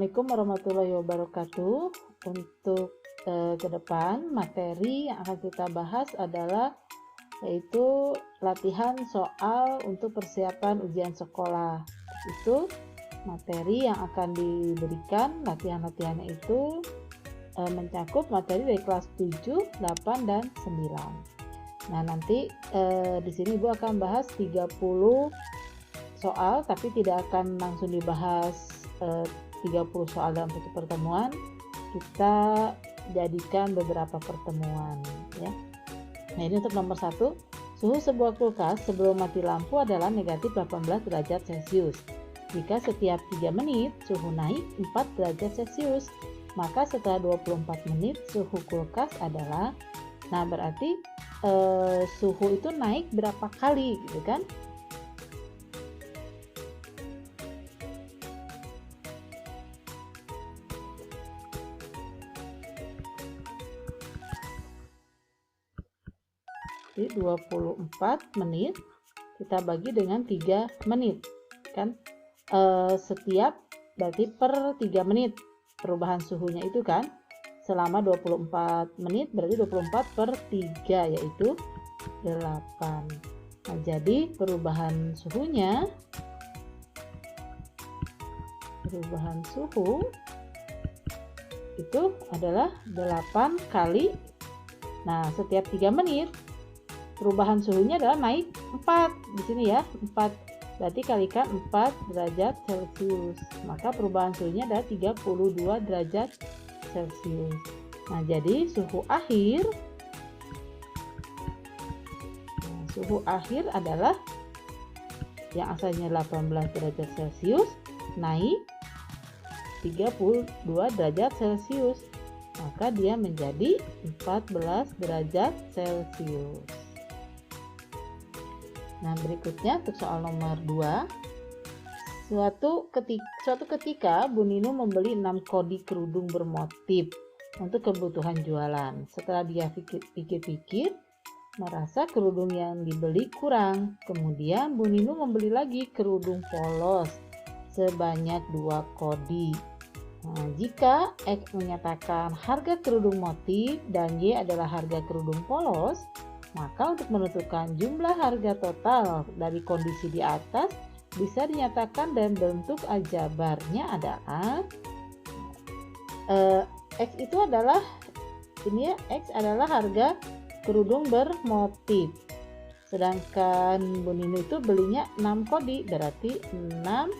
Assalamualaikum warahmatullahi wabarakatuh. Untuk ke depan materi yang akan kita bahas adalah yaitu latihan soal untuk persiapan ujian sekolah. Itu materi yang akan diberikan, latihan-latihannya itu mencakup materi dari kelas 7, 8, dan 9. Nah, nanti di sini Ibu akan bahas 30 soal, tapi tidak akan langsung dibahas 30 soal dalam satu pertemuan. Kita jadikan beberapa pertemuan ya. Nah, ini untuk nomor 1, suhu sebuah kulkas sebelum mati lampu adalah negatif 18 derajat Celcius. Jika setiap 3 menit suhu naik 4 derajat Celcius, maka setelah 24 menit suhu kulkas adalah, nah berarti suhu itu naik berapa kali gitu kan. Jadi 24 menit kita bagi dengan 3 menit kan, setiap berarti per 3 menit perubahan suhunya itu kan, selama 24 menit berarti 24 per 3 yaitu 8. Nah, jadi perubahan suhu itu adalah 8 kali, nah setiap 3 menit perubahan suhunya adalah naik 4 di sini ya, 4 berarti kalikan 4 derajat Celcius, maka perubahan suhunya adalah 32 derajat Celcius. Nah, jadi suhu akhir adalah yang asalnya 18 derajat Celcius naik 32 derajat Celcius, maka dia menjadi 14 derajat Celcius. Nah, berikutnya untuk soal nomor 2. Suatu ketika Bu Nino membeli 6 kodi kerudung bermotif untuk kebutuhan jualan. Setelah dia pikir-pikir, merasa kerudung yang dibeli kurang. Kemudian Bu Nino membeli lagi kerudung polos sebanyak 2 kodi. Nah, jika X menyatakan harga kerudung motif dan Y adalah harga kerudung polos, maka untuk menentukan jumlah harga total dari kondisi di atas bisa dinyatakan dalam bentuk aljabarnya adalah X itu adalah ini ya, X adalah harga kerudung bermotif. Sedangkan Bu Nino itu belinya 6 kodi, berarti 6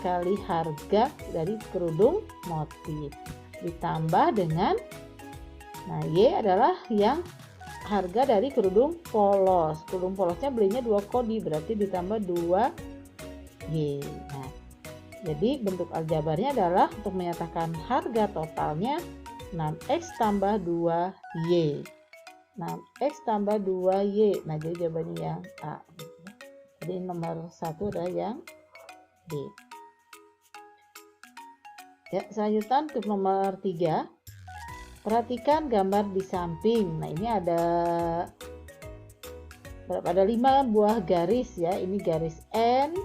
kali harga dari kerudung motif ditambah dengan, nah Y adalah yang harga dari kerudung polos. Kerudung polosnya belinya 2 kodi, berarti ditambah 2 Y. Nah, jadi bentuk aljabarnya adalah untuk menyatakan harga totalnya 6X tambah 2Y. 6X tambah 2Y. Nah, jadi jawabannya yang A. Jadi nomor 1 adalah yang B. Ya, selanjutnya untuk nomor 3. Perhatikan gambar di samping. Nah, ini ada 5 buah garis ya. Ini garis N,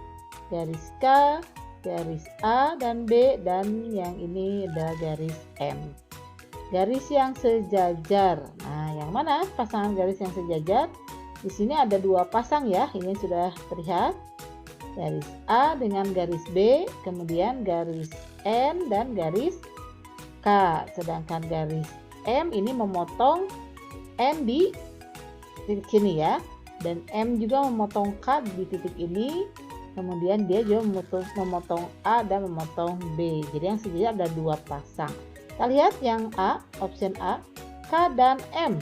garis K, garis A dan B, dan yang ini ada garis M. Garis yang sejajar. Nah, yang mana pasangan garis yang sejajar? Di sini ada 2 pasang ya. Ini sudah terlihat. Garis A dengan garis B, kemudian garis N dan garis K, sedangkan garis M ini memotong N di titik sini ya, dan M juga memotong K di titik ini, kemudian dia juga memotong A dan memotong B. Jadi yang sejajar ada 2 pasang. Kita lihat yang A, option A, K dan M.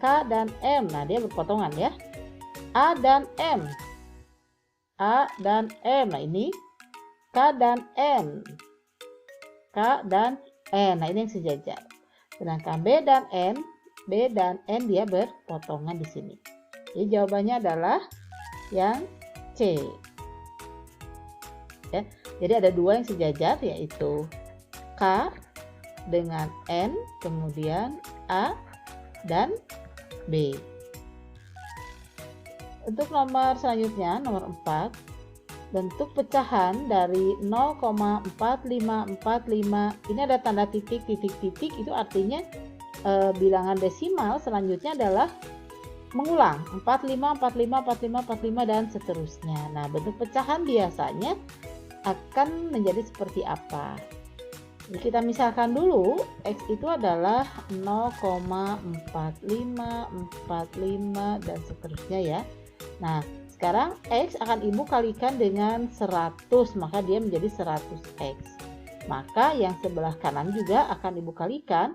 K dan M, nah dia berpotongan ya. A dan M. A dan M, nah ini K dan N. K dan N, nah ini yang sejajar. Sedangkan B dan N dia berpotongan di sini. Jadi jawabannya adalah yang C. Ya, jadi ada 2 yang sejajar, yaitu K dengan N, kemudian A dan B. Untuk nomor selanjutnya, nomor 4. bentuk pecahan dari 0,4545, ini ada tanda titik, itu artinya bilangan desimal selanjutnya adalah mengulang 45, 45, 45, 45 dan seterusnya. Nah, bentuk pecahan biasanya akan menjadi seperti apa? Jadi kita misalkan dulu X itu adalah 0,4545 dan seterusnya ya. Nah, sekarang X akan ibu kalikan dengan 100, maka dia menjadi 100X. Maka yang sebelah kanan juga akan ibu kalikan,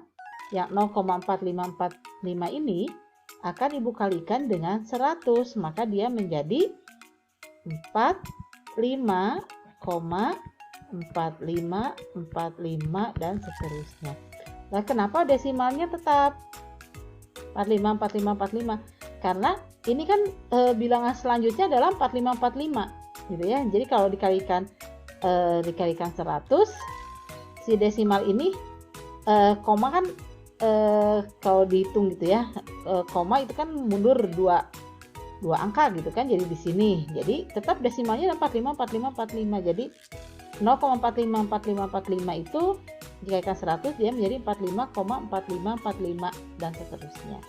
yang 0,4545 ini akan ibu kalikan dengan 100, maka dia menjadi 45,4545 dan seterusnya. Nah, kenapa desimalnya tetap 454545? Karena ini kan bilangan selanjutnya adalah 4545 gitu ya. Jadi kalau dikalikan 100, si desimal ini koma kan kalau dihitung gitu ya, koma itu kan mundur dua angka gitu kan, jadi di sini. Jadi tetap desimalnya 454545. Jadi 0,454545 itu dikalikan 100 dia menjadi 45,4545 dan seterusnya.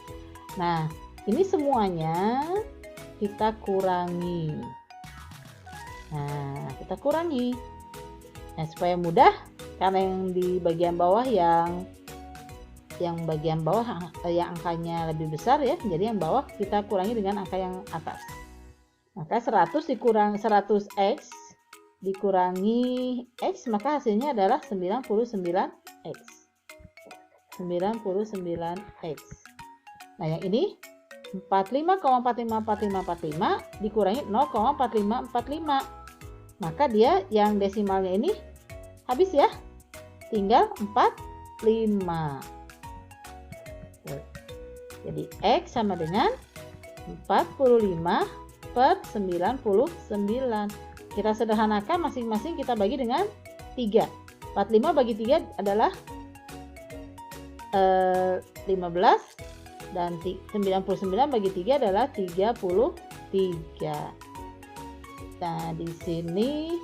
Nah, ini semuanya kita kurangi. Nah, supaya mudah, karena yang di bagian bawah yang angkanya lebih besar ya, jadi yang bawah kita kurangi dengan angka yang atas. Maka 100 100x dikurangi x, maka hasilnya adalah 99x. 99x. Nah, yang ini 45,454545 dikurangi 0,4545. Maka dia yang desimalnya ini habis ya. Tinggal 45. Jadi X sama dengan 45 per 99. Kita sederhanakan, masing-masing kita bagi dengan 3. 45 bagi 3 adalah 15, dan 99 bagi 3 adalah 33. Nah, di sini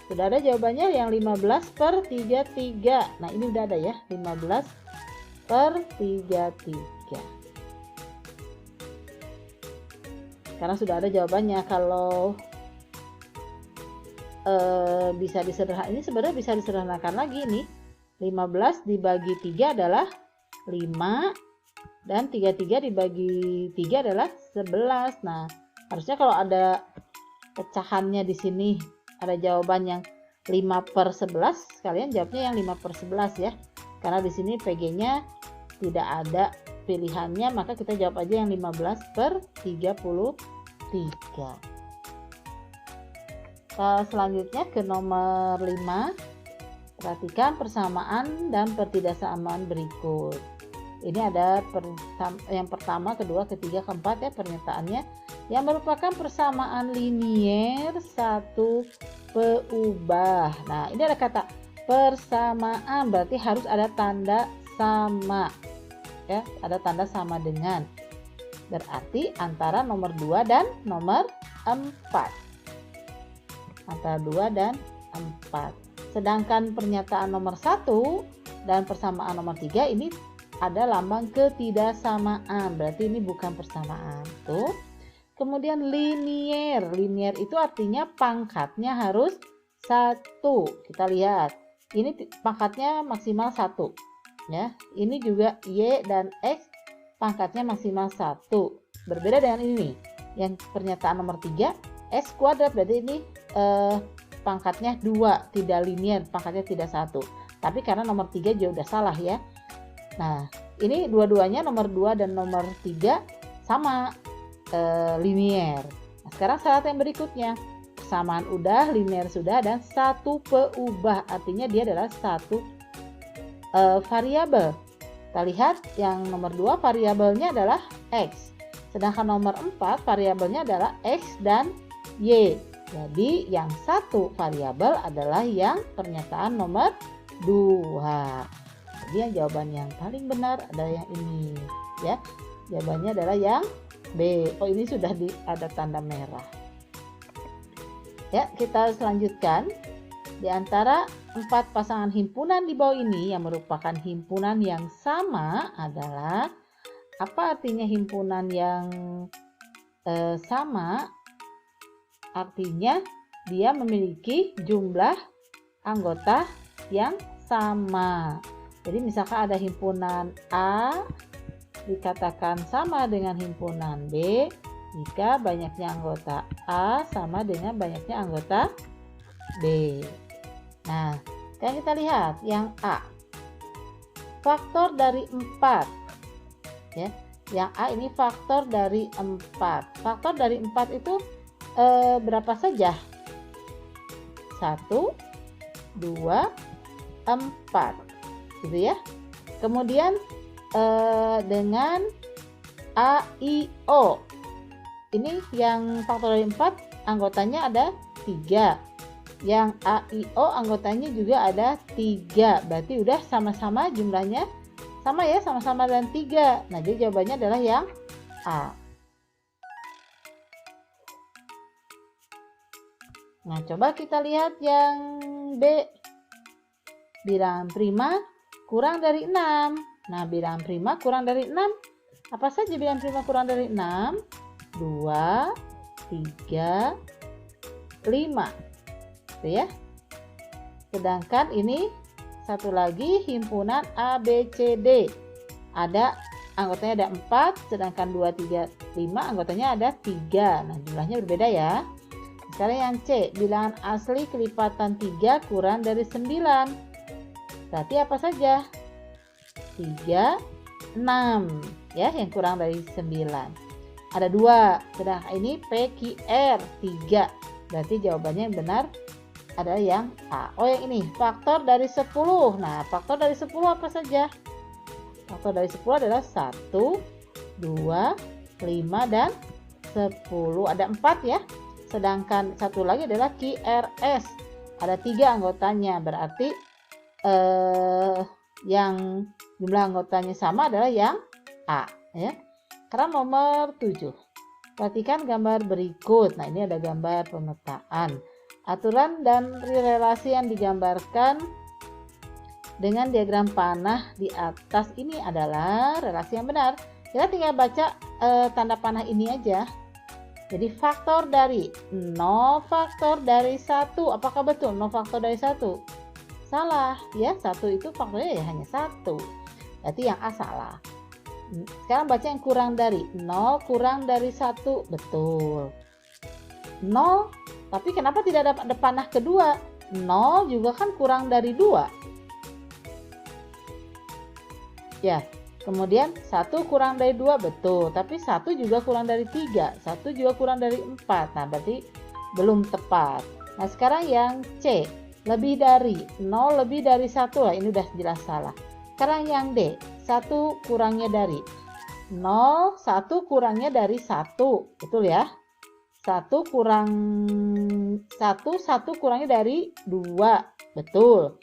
sudah ada jawabannya yang 15 per 33. Nah, ini udah ada ya, 15 per 33. Karena sudah ada jawabannya. Kalau bisa disederhanakan, ini sebenarnya bisa disederhanakan lagi nih. 15 dibagi 3 adalah 5, dan 33 dibagi 3 adalah 11. Nah, harusnya kalau ada pecahannya di sini ada jawaban yang 5 per 11, kalian jawabnya yang 5 per 11 ya. Karena di sini PG-nya tidak ada pilihannya, maka kita jawab aja yang 15 per 33. Selanjutnya ke nomor 5. Perhatikan persamaan dan pertidaksamaan berikut. Ini ada yang pertama, kedua, ketiga, keempat ya pernyataannya, yang merupakan persamaan linier satu peubah. Nah, ini ada kata persamaan, berarti harus ada tanda sama ya, ada tanda sama dengan, berarti antara nomor 2 dan nomor 4, antara 2 dan 4. Sedangkan pernyataan nomor 1 dan persamaan nomor 3 ini ada lambang ketidaksamaan, berarti ini bukan persamaan tuh. Kemudian linier itu artinya pangkatnya harus 1. Kita lihat, ini pangkatnya maksimal 1 ya. Ini juga Y dan X pangkatnya maksimal 1. Berbeda dengan ini yang pernyataan nomor 3, X kuadrat, berarti ini pangkatnya 2, tidak linier, pangkatnya tidak 1. Tapi karena nomor 3 juga udah salah ya. Nah, ini dua-duanya nomor 2 dan nomor 3 sama linier. Nah, sekarang syarat yang berikutnya, persamaan udah, linier sudah, dan satu peubah, artinya dia adalah satu variabel. Kita lihat yang nomor 2 variabelnya adalah X, sedangkan nomor 4 variabelnya adalah X dan Y. Jadi yang satu variabel adalah yang pernyataan nomor 2. Jadi yang jawaban yang paling benar adalah yang ini ya. Jawabannya adalah yang B. Oh, ini sudah ada tanda merah. Ya, kita selanjutkan. Di antara 4 pasangan himpunan di bawah ini yang merupakan himpunan yang sama adalah, apa artinya himpunan yang sama? Artinya dia memiliki jumlah anggota yang sama. Jadi misalkan ada himpunan A dikatakan sama dengan himpunan B jika banyaknya anggota A sama dengan banyaknya anggota B. Nah, sekarang kita lihat yang A. Faktor dari 4. Ya, yang A ini faktor dari 4. Faktor dari 4 itu berapa saja? 1, 2, 4. Gitu ya. Kemudian dengan A, I, O. Ini yang faktor dari 4 anggotanya ada 3. Yang A, I, O anggotanya juga ada 3. Berarti udah sama-sama jumlahnya sama ya, sama-sama dan 3. Nah, jadi jawabannya adalah yang A. Nah, coba kita lihat yang B. Bilangan prima kurang dari 6. Nah, bilangan prima kurang dari 6. Apa saja bilangan prima kurang dari 6? 2, 3, 5. Ya. Sedangkan ini satu lagi himpunan A, B, C, D. Ada anggotanya ada 4, sedangkan 2, 3, 5 anggotanya ada 3. Nah, jumlahnya berbeda ya. Sekarang yang C, bilangan asli kelipatan 3 kurang dari 9. Berarti apa saja? 3, 6 ya, yang kurang dari 9. Ada 2, sedangkan ini P, Q, R 3. Berarti jawabannya yang benar adalah yang A. Oh, yang ini faktor dari 10. Nah, faktor dari 10 apa saja? Faktor dari 10 adalah 1, 2, 5 dan 10. Ada 4 ya. Sedangkan satu lagi adalah QRS. Ada 3 anggotanya. Berarti yang jumlah anggotanya sama adalah yang A ya. Sekarang nomor 7. Perhatikan gambar berikut. Nah, ini ada gambar pemetaan. Aturan dan relasi yang digambarkan dengan diagram panah di atas ini adalah relasi yang benar. Kita tinggal baca tanda panah ini aja. Jadi faktor dari 0 faktor dari 1. Apakah betul 0 faktor dari 1? Salah ya, 1 itu faktornya ya hanya 1. Berarti yang A salah. Sekarang baca yang kurang dari 0 kurang dari 1. Betul. 0, tapi kenapa tidak ada panah kedua? 0 juga kan kurang dari 2. Ya, kemudian 1 kurang dari 2 betul, tapi 1 juga kurang dari 3, 1 juga kurang dari 4. Nah, berarti belum tepat. Nah, sekarang yang C, lebih dari 0 lebih dari 1. Lah, ini udah jelas salah. Sekarang yang D, 1 kurangnya dari 0, 1 kurangnya dari 1. Betul ya? 1 kurang 1, 1 kurangnya dari 2. Betul.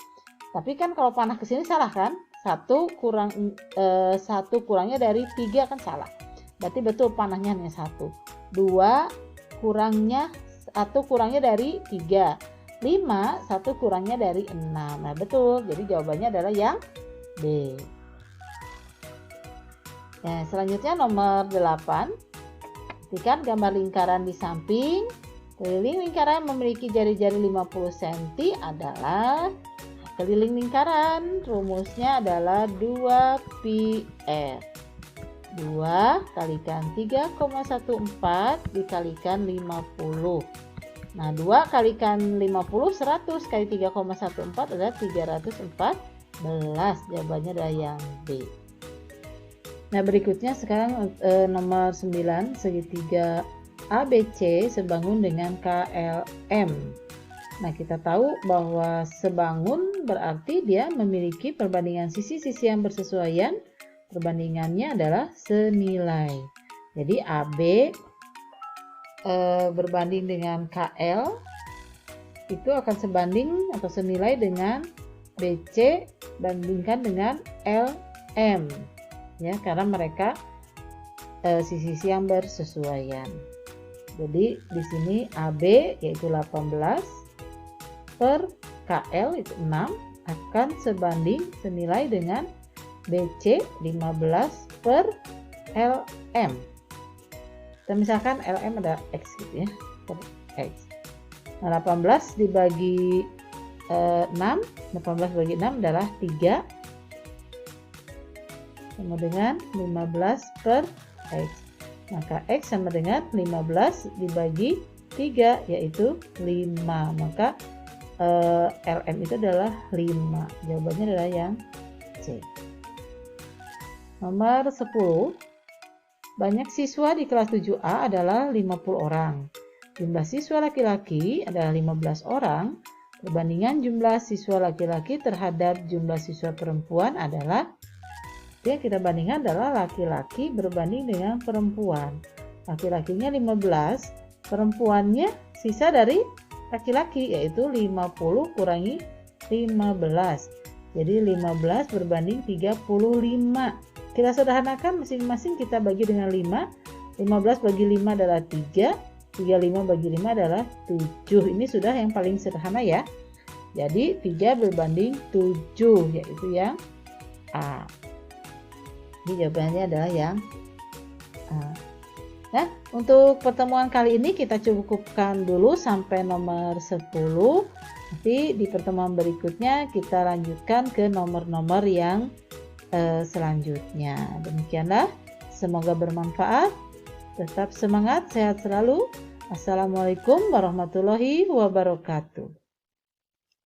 Tapi kan kalau panah ke sini salah kan? 1 kurangnya dari 3 kan salah. Berarti betul panahnya hanya 1. 2 kurangnya 1 kurangnya dari 3. 5 1 kurangnya dari 6. Nah, betul. Jadi jawabannya adalah yang B. Nah, selanjutnya nomor 8. Perhatikan gambar lingkaran di samping. Keliling lingkaran memiliki jari-jari 50 cm adalah keliling lingkaran. Rumusnya adalah 2πr. 2 kalikan 3,14 dikalikan 50. Nah, 2 kalikan 50, 100 kali 3,14 adalah 314. Jawabannya adalah yang B. Nah, berikutnya sekarang nomor 9, segitiga ABC sebangun dengan KLM. Nah, kita tahu bahwa sebangun berarti dia memiliki perbandingan sisi-sisi yang bersesuaian. Perbandingannya adalah senilai. Jadi AB berbanding dengan KL itu akan sebanding atau senilai dengan BC bandingkan dengan LM. Ya, karena mereka sisi-sisi yang bersesuaian. Jadi di sini AB yaitu 18 per KL itu 6 akan sebanding senilai dengan BC 15 per LM. Kita misalkan LM ada X gitu ya, per X. Nah, 18 dibagi 6, 18 bagi 6 adalah 3 sama dengan 15 per X. Maka X sama dengan 15 dibagi 3 yaitu 5. Maka LM itu adalah 5. Jawabannya adalah yang C. Nomor 10. Banyak siswa di kelas 7A adalah 50 orang. Jumlah siswa laki-laki adalah 15 orang. Perbandingan jumlah siswa laki-laki terhadap jumlah siswa perempuan adalah, yang kita bandingkan adalah laki-laki berbanding dengan perempuan. Laki-lakinya 15, perempuannya sisa dari laki-laki yaitu 50 kurangi 15. Jadi 15 berbanding 35. Kita sederhanakan masing-masing, kita bagi dengan 5. 15 bagi 5 adalah 3. 35 bagi 5 adalah 7. Ini sudah yang paling sederhana ya. Jadi 3 berbanding 7 yaitu yang A. Jadi jawabannya adalah yang A. Nah, untuk pertemuan kali ini kita cukupkan dulu sampai nomor 10. Nanti di pertemuan berikutnya kita lanjutkan ke nomor-nomor yang selanjutnya. Demikianlah, semoga bermanfaat. Tetap semangat, sehat selalu. Assalamualaikum warahmatullahi wabarakatuh.